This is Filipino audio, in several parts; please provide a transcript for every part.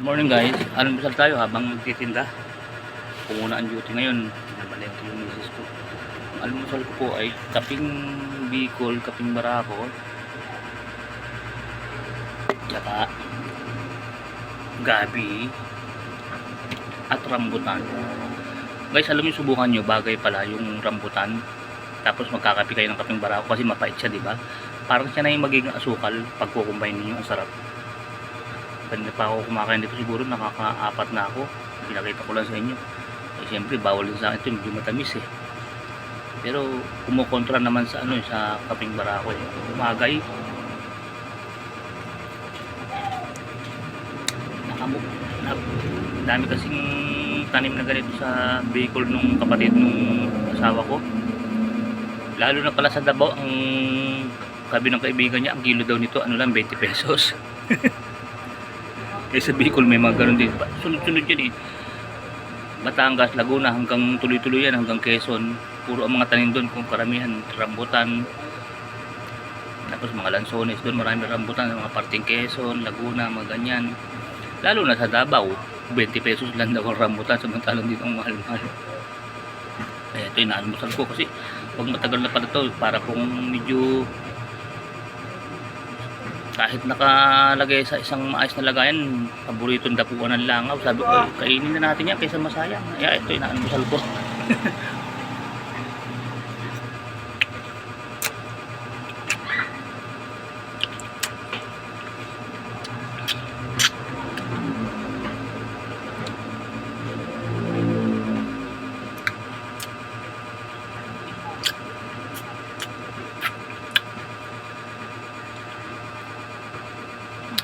Good morning guys. Almusal tayo habang nagtitinda. Pumuna ang duty ngayon. Nabalente yung misis ko. Ang almusal ko po ay kaping Bicol, kaping Barako, tsaka gabi at rambutan. Guys, alam niyo, subukan nyo, bagay pala yung rambutan. Tapos magkakape kayo ng kaping Barako kasi mapait siya, di ba? Parang siya na yung magiging asukal pag kukumbine niyo. Ang sarap. Kanina pa ako kumakain dito, siguro nakaka-4 na ako. Pinakita ko lang sa inyo. Eh, siyempre bawal din sa akin ito, medyo matamis eh. Pero kumukontra naman sa sa kaping Barako eh. Umagay. Dami kasing tanim na ganito sa Bicol nung kapatid nung asawa ko. Lalo na pala sa Davao, ang sabi ng kaibigan niya, ang kilo daw nito lang 20 pesos. Sa Bicol may mga ganun din. Sunod-sunod yan eh. Batangas, Laguna, hanggang tuloy-tuloy yan, hanggang Quezon. Puro ang mga tanim doon, kung karamihan, rambutan. Tapos mga lansones doon, marami rambutan, mga parting Quezon, Laguna, mga ganyan. Lalo na sa Davao, 20 pesos lang daw ang rambutan, samantalang dito ang mahal-mahal. Kaya ito yung naalmusal ko kasi pag matagal na pala ito, para kung medyo kahit nakalagay sa isang maayos na lagayan, paboritong dapuan ng langaw. Sabi ko, kainin na natin yan kaysa masayang. Kaya ito yung naalmusal ko.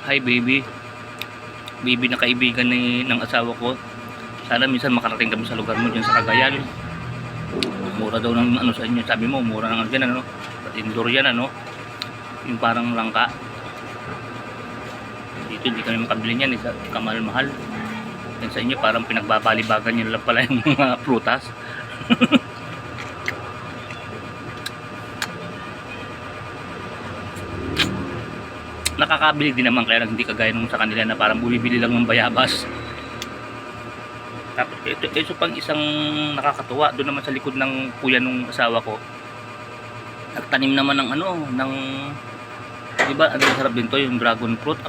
Hi baby. Baby na kaibigan ng asawa ko. Sana minsan makarating kami sa lugar mo dyan sa Cagayan. Mura daw ng sa inyo. Sabi mo, mura ng dyan indoor yan yung parang langka. Dito hindi kami makabili niyan. Kamahal-mahal. Yan sa inyo parang pinagbabalibagan nyo lang pala yung mga prutas. Nakakabili din naman, kaya lang hindi kagaya nung sa kanila na parang bumibili lang ng bayabas. Tapos ito pang isang nakakatuwa, doon naman sa likod ng kuya nung asawa ko, nagtanim naman ng ng, di ba, sarap din to yung dragon fruit.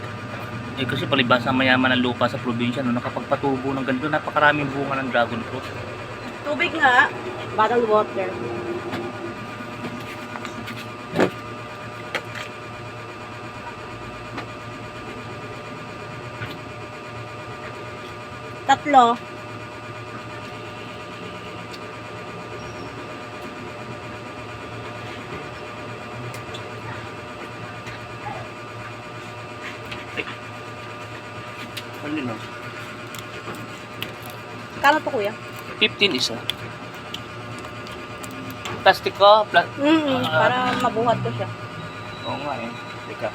Kasi palibasa mayaman ang lupa sa probinsya, nakapagpatubo ng ganito, napakaraming bunga ng dragon fruit. Tubig nga, bottled water. Tatlo. Ano Kano to kuya? 15 isa. Plastic ko? Para mabuhat ko siya. Oo nga eh. Teka.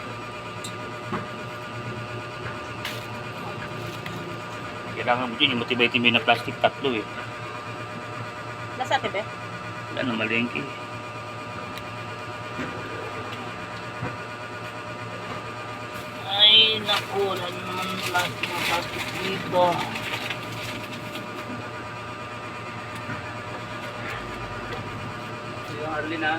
Kailangan mo dyan yung matibay-tibay na plastic, 3 eh. Nasa tibe? Wala na malengke. Ay, naku, wala naman plastic dito. Yung Arlene ha?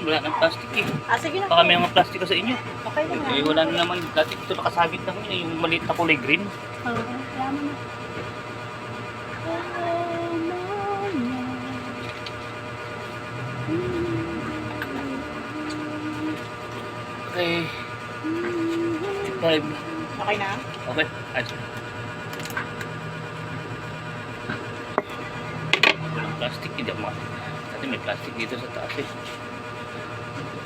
wala ng plastic eh. Sige na. Baka may mga plastic ka sa inyo. Okay na. Eh, wala na naman. Dati ito nakasabit lang yun eh. Yung maliit na kulay green. Wala mo na. Okay. 5. Okay na? Okay. Ayos. Walang plastic. Hindi ako mga. Dati may plastic dito sa taas eh.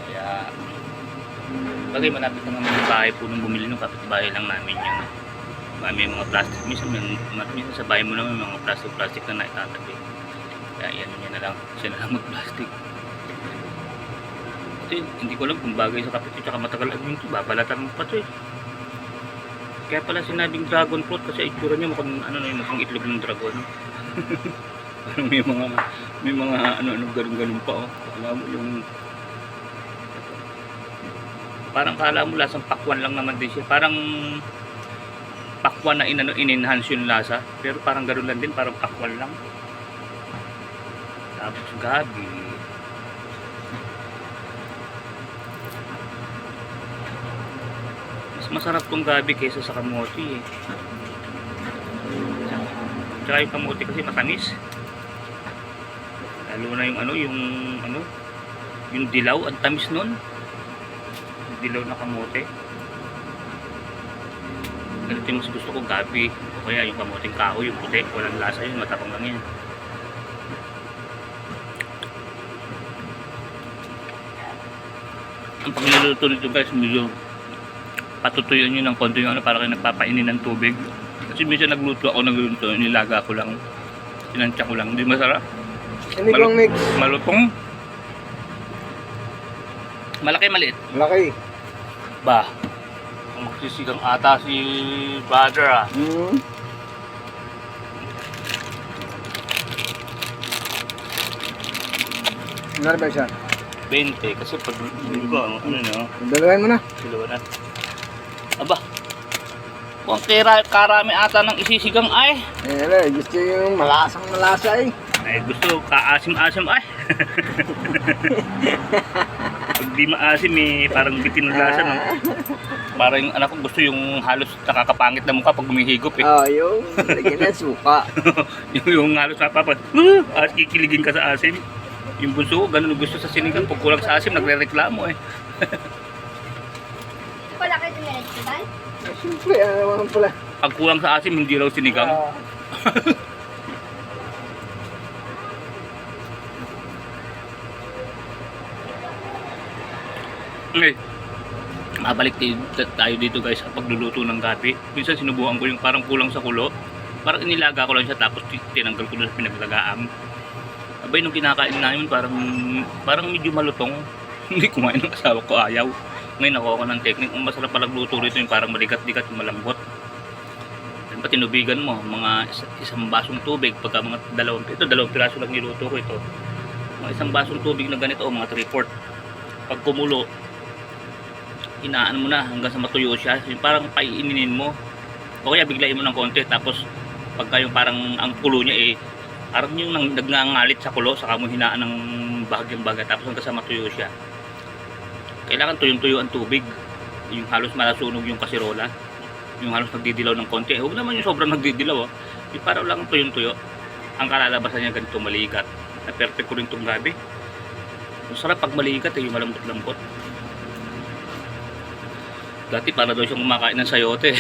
Kaya bagay malapit naman yung bahay po nung bumili nung kapitbahay lang namin yun. May mga plastic. Minsan sa bahay mo naman may mga plastic na naitatabi. Kaya yan na lang. Siya na lang mag-plastic. Ito hindi ko alam kung bagay sa kapit at matagal aging ito. Babalatan mo pa ito eh. Kaya pala sinabing dragon fruit kasi itsura niya mukhang ano na yun, mukhang itlog ng dragon. Parang may mga ano ganun pa oh. Alam mo yung parang kala mo lasang pakwan lang naman din siya. Parang pakwan na in-enhance yung lasa. Pero parang ganoon lang din, parang pakwan lang. Tapos gabi. Mas masarap tong gabi kaysa sa kamote eh. Tsaka yung kamote kasi matamis. Lalo na yung dilaw, ang tamis nun. Dilaw na kamote. Ganito yung mas gusto ko, gabi o kaya yung kamoting kahoy, yung puti, walang lasa yun, matapang lang yan. Ang pagluluto nito guys, medyo patutuyuan nyo ng konti yung para kayo nagpapainin ng tubig. Kasi minsan nagluto, nilaga ko lang, sinansya ko lang, hindi masarap. Sinigong mix. Malutong. Malaki, maliit. Malaki. Ba, magsisigang ata si brother ah. Ano ba siya? 20 kasi pag ko ano no, Dalawain mo na. silaw na. Aba. Kung karami ata ng isisigang ay. Gusto yung malasa eh. Ay gusto kaasim-asim ay. Pag di maasim eh, parang bitin ng lasa no. Parang yung anak ko gusto yung halos nakakapangit na mukha pag humihigop eh. Yung lagyan ng suka. yung halos napapad. Kikiligin ka sa asim. Yung bunso ko, ganun gusto sa sinigang. Pag kulang sa asim, nagre-reklamo eh. Wala kayo dinilitiban? Siyempre, ano naman pala. Pag kulang sa asim, hindi raw sinigang. Okay. Mabalik tayo dito guys sa pagluluto ng gabi. Minsan sinubukan ko yung parang kulang sa kulo. Parang inilaga ko lang siya tapos tinanggal ko doon sa pinaglagaam. Abay nung kinakain namin parang medyo malutong. Hindi kumain ng asawa ko, ayaw. Ngayon nakuha ko ng technique. Ang masarap pala luto rito yung parang maligat-ligat, malambot. Yan pa tinubigan mo, mga isang basong tubig. Pagka mga dalawang piraso lang niluto ko ito. Mga isang basong tubig na ganito o mga 3/4. Pag kumulo, hinaan mo na hanggang sa matuyo siya. Yung parang paiininin mo. O kaya biglayin mo ng konti. Tapos pagka yung parang ang kulo niya eh, parang yung nagngangalit sa kulo, saka mo hinaan ng bahagyang baga. Tapos hanggang sa matuyo siya. Kailangan tuyong-tuyo ang tubig. Yung halos malasunog yung kasirola. Yung halos nagdidilaw ng konti. Huwag naman yung sobrang nagdidilaw. Yung parang lang tuyong-tuyo. Ang kalalabasan niya ganito maligat. Na perfect ko rin itong gabi. Masarap pag maligat yung malambot-lambot. Dati para daw siyang kumakain ng sayote.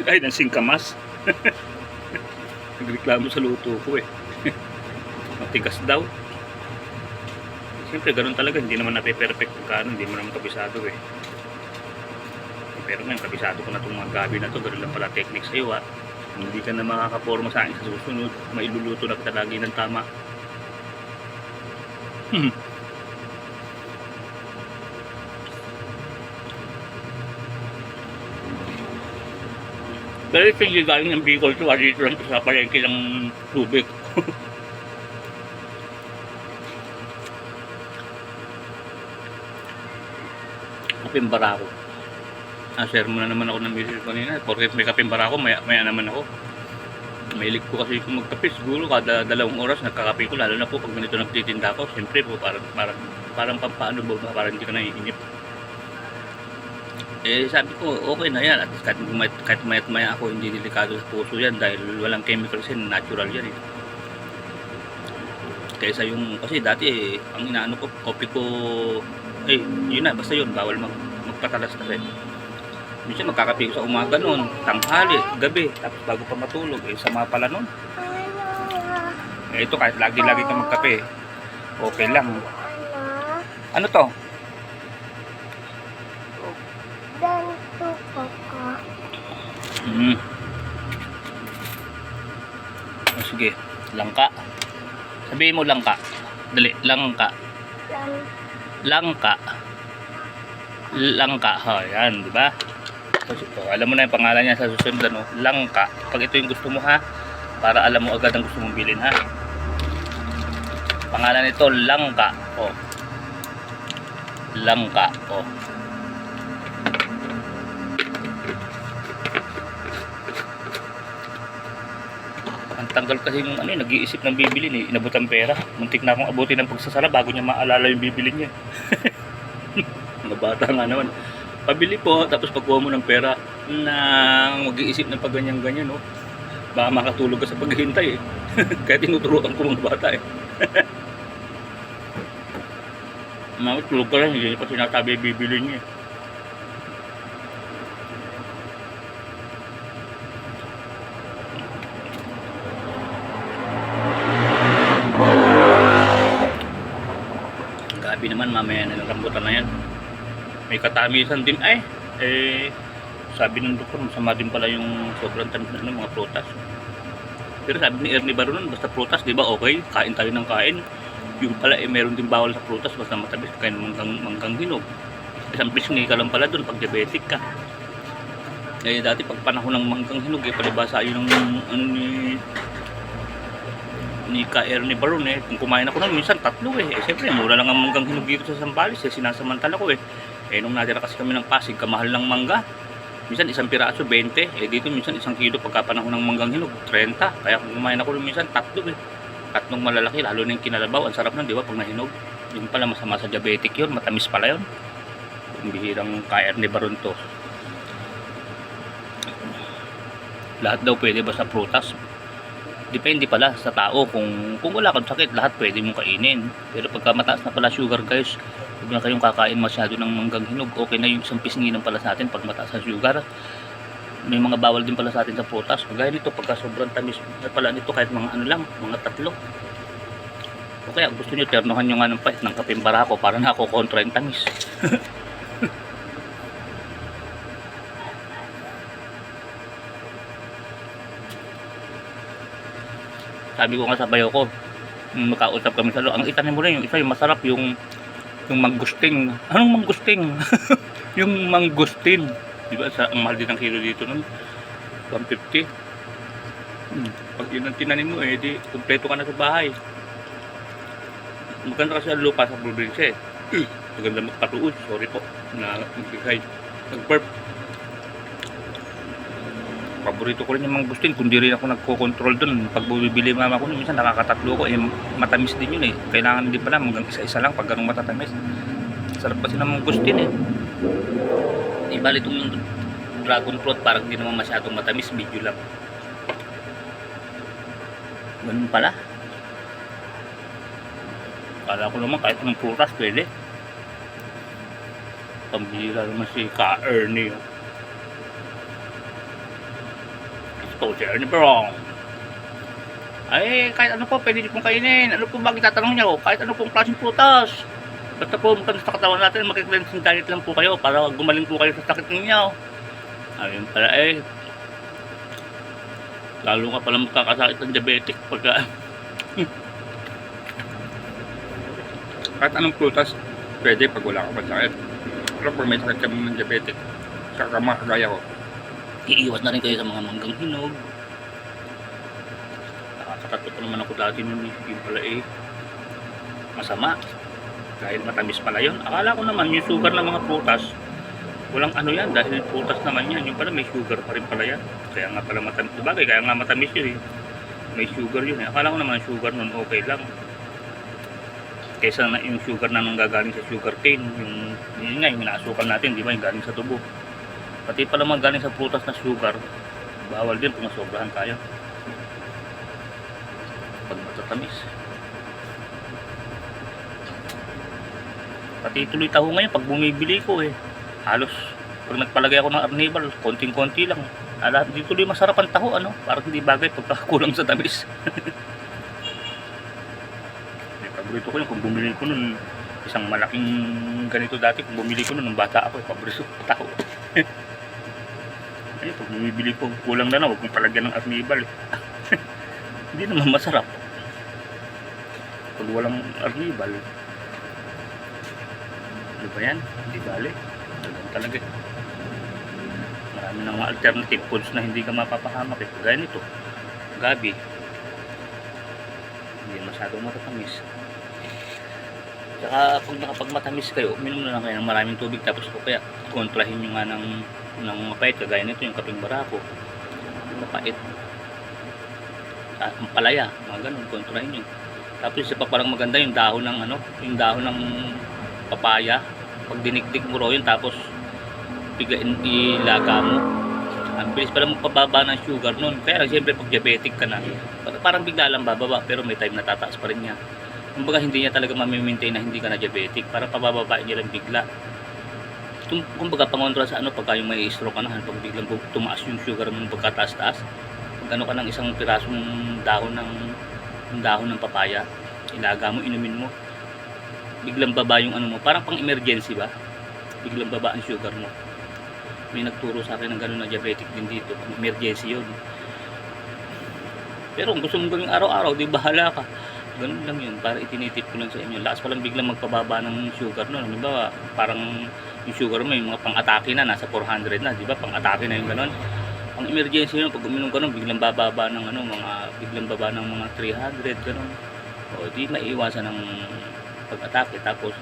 Ay, ng singkamas. Nagreklamo sa luto ko eh. Matigas daw. Siyempre ganun talaga, hindi naman nape-perfect pagkano, hindi mo naman kabisado eh. Pero ngayon, kabisado ko na itong mga gabi na to, ganun lang pala technique sa'yo ha. Hindi ka na makakaporma sa akin sa susunod, mailuluto na kita lagi ng tama. Pero sige galing ng Bicol to, dito lang sa palengke ng tubig. Kapeng barako. Share mo na naman ako ng misis kanina. Porket may kapeng barako, maya naman ako. Mahilig ko kasi kung magkape, siguro kada 2 oras nagkakape ko, lalo na po pag ganito nagtitinda ako. Siyempre po, parang Parang pampaano ba, parang hindi ka naiinip. Eh sabi ko, okay na yan. At least kahit mayat maya ako, hindi delikado sa puso yan dahil walang chemicals yan, natural yan eh. Kaysa yung, kasi dati ang inaano ko, kopi ko, yun na, basta yun, bawal magpatalas kasi. Minsan magkakape ko sa umaga noon, tanghali, gabi, tapos bago pa matulog, sama pala noon. Ito kahit lagi-lagi ka magkape, okay lang. Ano to? Ganito kaka. Oh, sige, langka. Sabihin mo langka. Dali, langka. Langka. Langka. Ha, yan, di ba? So, alam mo na yung pangalan niya sa susunod, ano? Langka. Pag ito yung gusto mo ha, para alam mo agad ang gusto mong bilhin ha. Pangalan nito langka. Oh. Langka. Oh. Ang tanggal kasi yung ano, nag-iisip ng bibilin eh, inabot ang pera. Muntik na akong abutin ng pagsasara bago niya maalala yung bibilin niya. Mga bata nga naman. Pabili po, tapos pagkuha mo ng pera na mag-iisip ng pagganyan-ganyan, no? Baka makatulog ka sa paghihintay eh. Kaya tinuturuan ko mga bata eh. Tulog ka lang, hindi pa sinasabi bibilin niya. Gabi naman, mamaya na ng rambutan na yan. May katamisan din ay. Sabi ng doktor, masama din pala yung sobrang tamis na mga prutas. Pero sabi ni Ernie Baronon, basta prutas, di ba okay? Kain tayo ng kain. Yung pala meron din bawal sa prutas, basta matamis, kain manggang hinog. Isang pisngi ka lang pala dun pag diabetic ka. Dati pag panahon ng manggang hinog, palibasa yun ng ano ni Ka Ernie Baron eh. Kung kumain ako nun, minsan 3 eh. Siyempre, mura lang ang manggang hinog dito sa Zambales eh. Sinasamantala ko eh. Nung natira kasi kami ng Pasig, kamahal ng mangga. Minsan isang piraso, 20. Dito minsan 1 kilo pagkapanahon ng manggang hinog, 30. Kaya kung kumain ako minsan 3 eh. 3 malalaki, lalo na yung kinalabaw. Ang sarap nun, di ba, pag nahinog. Yung pala masama sa diabetic yun, matamis pala yun. Yung bihirang Ka Ernie Baron to. Lahat daw pwede ba sa prutas? Depende pala sa tao. Kung wala kang sakit, lahat pwede mong kainin. Pero pagka mataas na pala sugar guys, huwag na kayong kakain masyado ng manggang hinog. Okay na yung isang pisngi ng pala sa atin pag mataas na sugar. May mga bawal din pala sa atin sa prutas. Kagaya nito, pagka sobrang tamis pala nito, kahit mga ano lang, mga 3. O kaya gusto nyo, ternohan nyo nga ng pahit ng kapeng barako para na ako kontra yung tamis. Sabi ko nga sa bayo ko, makausap kami sa loob, ang itanim mo rin yung isa, yung masarap, yung mangusting. Anong mangusting? Yung mangustin. Diba, ang mahal din ang kilo dito nun, 150. Pag yun ang tinanim mo di kumpleto ka na sa bahay. Maganda kasi ang lupa sa probinsya eh. Maganda magpatuod, sorry po na nag-burp. Paborito ko rin yung mangustin, kundi rin ako nagko-control dun. Pag bumibili mama ko, minsan nakakatatlo ko, matamis din yun eh. Kailangan din pala hanggang isa-isa lang pag ganun matatamis. Sarap kasi ng mangustin eh. Ibali itong dragon fruit, parang di naman masyadong matamis, medyo lang. Ganun pala. Kala ko naman kahit ng prutas pwede. Pambihira naman si Ka Ernie. Si Ernie Baron. Ay, kahit ano po, pwede niyo pong kainin. Ano po ba itatanong niyo? Kahit ano pong klaseng prutas. Basta po, matamis sa katawan natin, mag-cleansing diet lang po kayo para gumaling po kayo sa sakit ninyo. Ayun pala lalo ka pala magkakasakit ng diabetic pagka kahit anong prutas, pwede pag wala ka pa sakit. Pero pag may sakit kami ng diabetic, saka makagaya ko, iiwas na rin kayo sa mga manggang hinog. Nakakatatlo pa naman ako dati nun yung pala masama dahil matamis pala yun. Akala ko naman yung sugar ng mga prutas walang ano yan, dahil prutas naman yan, yung pala may sugar pa rin pala yan. Kaya nga pala matamis, bagay kaya nga matamis yun may sugar yun Akala ko naman ang sugar nun okay lang. kaysa na yung sugar na nanggagaling sa sugar cane, yun nga, yung inaasukan natin, di ba, yung galing sa tubo. Pati pala mga galing sa prutas na sugar, bawal din kung masobrahan tayo. Pag matatamis. Pati tuloy taho ngayon, pag bumibili ko halos, pag nagpalagay ako ng Arnibal, konting-konti lang. Di tuloy masarap ang taho, parang hindi bagay pagkakulang sa tamis. Paborito ko yun, kung bumili ko nun, isang malaking ganito dati, kung bumili ko nun, nung bata ako, paborito ko taho. Ayun, pag bumibili ko, kulang na huwag kong palagyan ng Arnibal. Hindi naman masarap. Pag walang Arnibal, ano ba yan? Hindi bali. Talagang talaga. Marami ng mga alternative foods na hindi ka mapapahamak. Gaya nito, gabi. Hindi masyadong matatamis. Tsaka pag matamis kayo, uminom na lang kayo ng maraming tubig, tapos po kaya kontrahin nyo nga ng mapait. Kagaya nito, yung kaping barako. Mapait. Ang palaya, mga ganun, kontrahin nyo. Tapos isa pa parang maganda yung dahon ng yung dahon ng papaya. Pag dinikdik mo yun, tapos ilaga mo. Ang bilis pala magpababa ng sugar nun. Kaya siyempre pag diabetic ka na, parang bigla lang bababa, pero may time na tataas pa rin niya. Kumbaga hindi niya talaga mamimaintain na hindi ka na diabetic, para pabababain niya lang bigla. Kumbaga pangontra sa pagka yung may stroke ka na, pag biglang tumaas yung sugar mo pagkataas-taas, pag ka ng isang pirasong dahon ng papaya, ilaga mo, inumin mo, biglang baba yung mo, parang pang emergency ba, biglang baba ang sugar mo. May nagturo sa akin ng gano'n na diabetic din dito, emergency yun. Pero kung gusto mong gawing araw-araw, di bahala ka, ganun lang yun, para itinitip ko lang sa inyo. Lakas pa lang biglang magpababa ng sugar no, di ba, parang yung sugar mo, yung mga pang-atake na, nasa 400 na, di ba, pang-atake na yung gano'n. Ang emergency yun, pag uminom ka nun, biglang bababa ng biglang baba ng mga 300, gano'n. O di maiiwasan ng pag-atake, tapos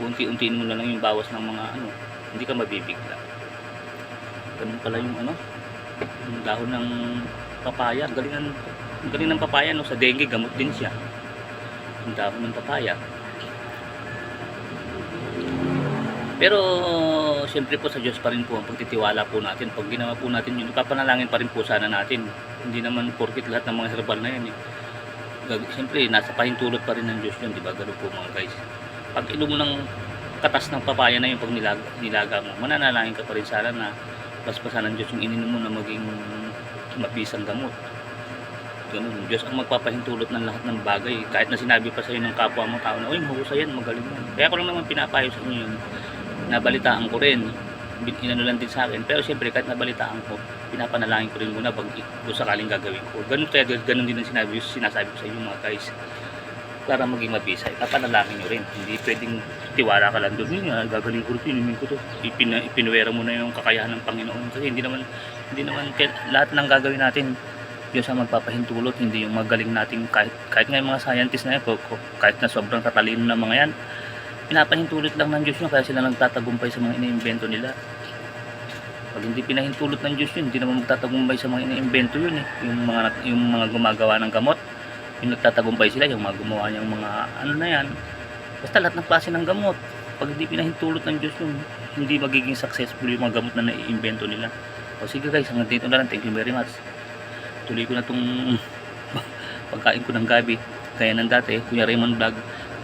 unti-untiin mo na lang yung bawas ng mga hindi ka mabibigla. Ganun pala yung yung dahon ng papaya. Galing ng papaya sa dengue, gamot din siya. Yung dahon ng papaya. Pero siyempre po sa Diyos pa rin po ang pagtitiwala po natin. Pag ginawa po natin yun, ipapanalangin pa rin po sana natin. Hindi naman porkit lahat ng mga herbal na yan siyempre nasa pahintulot pa rin ng Diyos yun, di ba? Ganun po mga guys. Pag inom mo ng katas ng papaya na yung pag nilaga mo, mananalangin ka pa rin sana na basbasan ng Diyos yung ininom mo na maging mabisang gamot. Ganun, Diyos ang magpapahintulot ng lahat ng bagay. Kahit na sinabi pa sa iyo ng kapwa mo tao na, uy, mahusay yan, magaling yan. Kaya ko lang naman pinapayo sa inyo yun. Nabalitaan ko rin, inano lang din sa akin. Pero siyempre kahit nabalitaan ko, pinapanalangin ko rin muna pag sakaling gagawin ko. Ganun din ang sinasabi ko sa inyo mga guys. Para maging mabisa, ipapanalangin nyo rin. Hindi pwedeng tiwala ka lang doon. Gagaling ko rin, inumin ko to. Ipinuwera mo na yung kakayahan ng Panginoon. Kasi hindi naman lahat ng gagawin natin, Diyos ang magpapahintulot. Hindi yung magaling natin, kahit nga yung mga scientist na yan, kahit na sobrang tatalino na mga yan, pinapahintulot lang ng Diyos yun, kaya sila nagtatagumpay sa mga iniimbento nila. Pag hindi pinahintulot ng Diyos yun, hindi naman magtatagumpay sa mga iniimbento yun yung mga gumagawa ng gamot, yung nagtatagumpay sila, yung mga gumawa niyang mga na yan, basta lahat ng klase ng gamot, pag hindi pinahintulot ng Diyos yun, hindi magiging successful yung mga gamot na naiimbento nila. O sige guys, hanggang dito na lang. Thank you very much. Tuloy ko na itong pagkain ko ng gabi kaya ng dati. Kuya Raymond Vlog,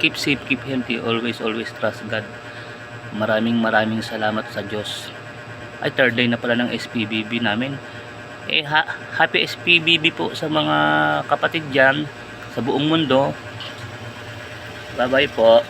keep safe, keep healthy, always trust God. Maraming salamat sa Diyos. Ay, third day na pala ng SPBB namin. Happy SPBB po sa mga kapatid dyan sa buong mundo. Bye bye po.